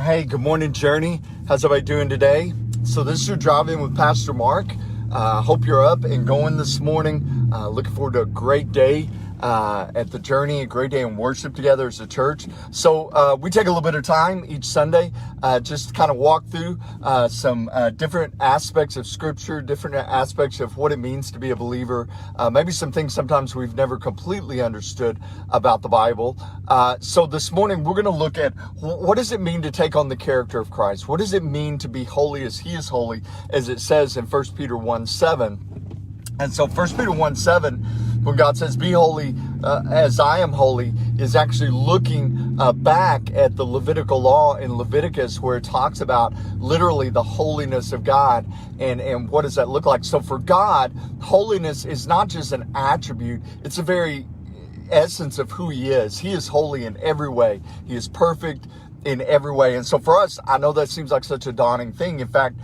Hey, good morning, Journey. How's everybody doing today? So this is your drive-in with Pastor Mark. Hope you're up and going this morning. Looking forward to a great day at the Journey, a great day in worship together as a church. So we take a little bit of time each Sunday just to kind of walk through some different aspects of Scripture, different aspects of what it means to be a believer, maybe some things sometimes we've never completely understood about the Bible. So this morning we're going to look at what does it mean to take on the character of Christ? What does it mean to be holy as He is holy, as it says in 1 Peter 1:7. And so 1 Peter 1:7, when God says, be holy as I am holy, is actually looking back at the Levitical law in Leviticus, where it talks about literally the holiness of God and what does that look like. So for God, holiness is not just an attribute, it's a very essence of who He is. He is holy in every way. He is perfect in every way. And so for us, I know that seems like such a daunting thing. In fact,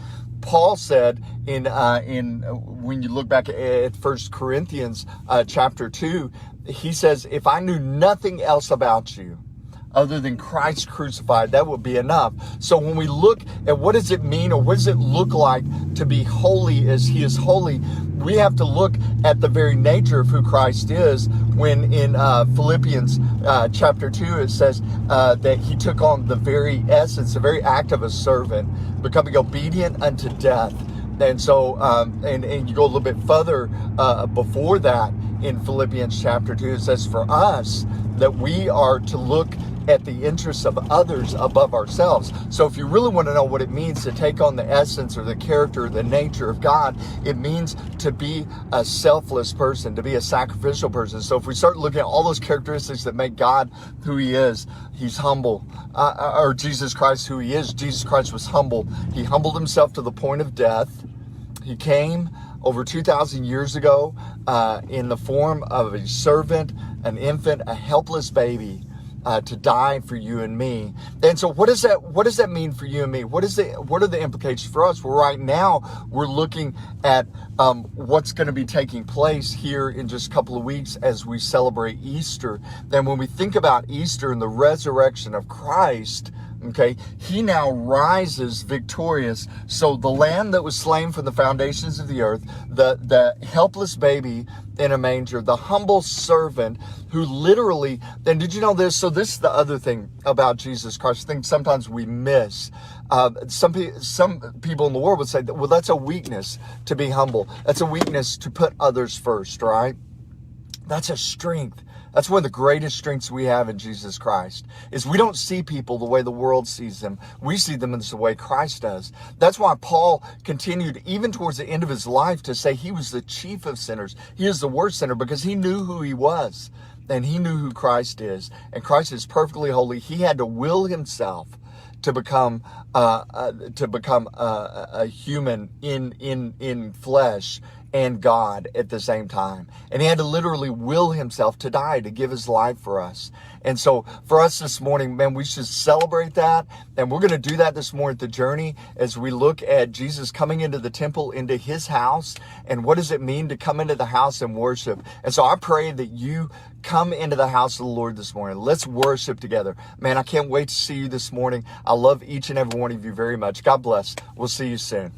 Paul said in when you look back at 1 Corinthians chapter 2, he says, if I knew nothing else about you other than Christ crucified, that would be enough. So when we look at what does it mean, or what does it look like to be holy as He is holy, we have to look at the very nature of who Christ is. When in Philippians chapter 2, it says that He took on the very essence, the very act of a servant, becoming obedient unto death. And so, and you go a little bit further before that in Philippians chapter 2, it says for us that we are to look at the interests of others above ourselves. So if you really want to know what it means to take on the essence or the character or the nature of God, it means to be a selfless person, to be a sacrificial person. So if we start looking at all those characteristics that make God who He is, He's humble. Or Jesus Christ who He is, Jesus Christ was humble. He humbled Himself to the point of death. He came over 2,000 years ago in the form of a servant, an infant, a helpless baby, to die for you and me. And so what does that mean for you and me? What are the implications for us? Well, right now we're looking at what's going to be taking place here in just a couple of weeks as we celebrate Easter. And when we think about Easter and the resurrection of Christ, okay, He now rises victorious. So the Lamb that was slain from the foundations of the earth, the helpless baby in a manger, the humble servant who literally, and did you know this? So this is the other thing about Jesus Christ, I think sometimes we miss. Some people in the world would say, well, that's a weakness to be humble. That's a weakness to put others first, right? That's a strength. That's one of the greatest strengths we have in Jesus Christ, is we don't see people the way the world sees them. We see them in the way Christ does. That's why Paul continued, even towards the end of his life, to say he was the chief of sinners. He is the worst sinner, because he knew who he was, and he knew who Christ is. And Christ is perfectly holy. He had to will Himself to become a human in flesh and God at the same time. And He had to literally will Himself to die, to give His life for us. And so for us this morning, man, we should celebrate that. And we're going to do that this morning at the Journey as we look at Jesus coming into the temple, into His house. And what does it mean to come into the house and worship? And so I pray that you come into the house of the Lord this morning. Let's worship together. Man, I can't wait to see you this morning. I love each and every one of you very much. God bless. We'll see you soon.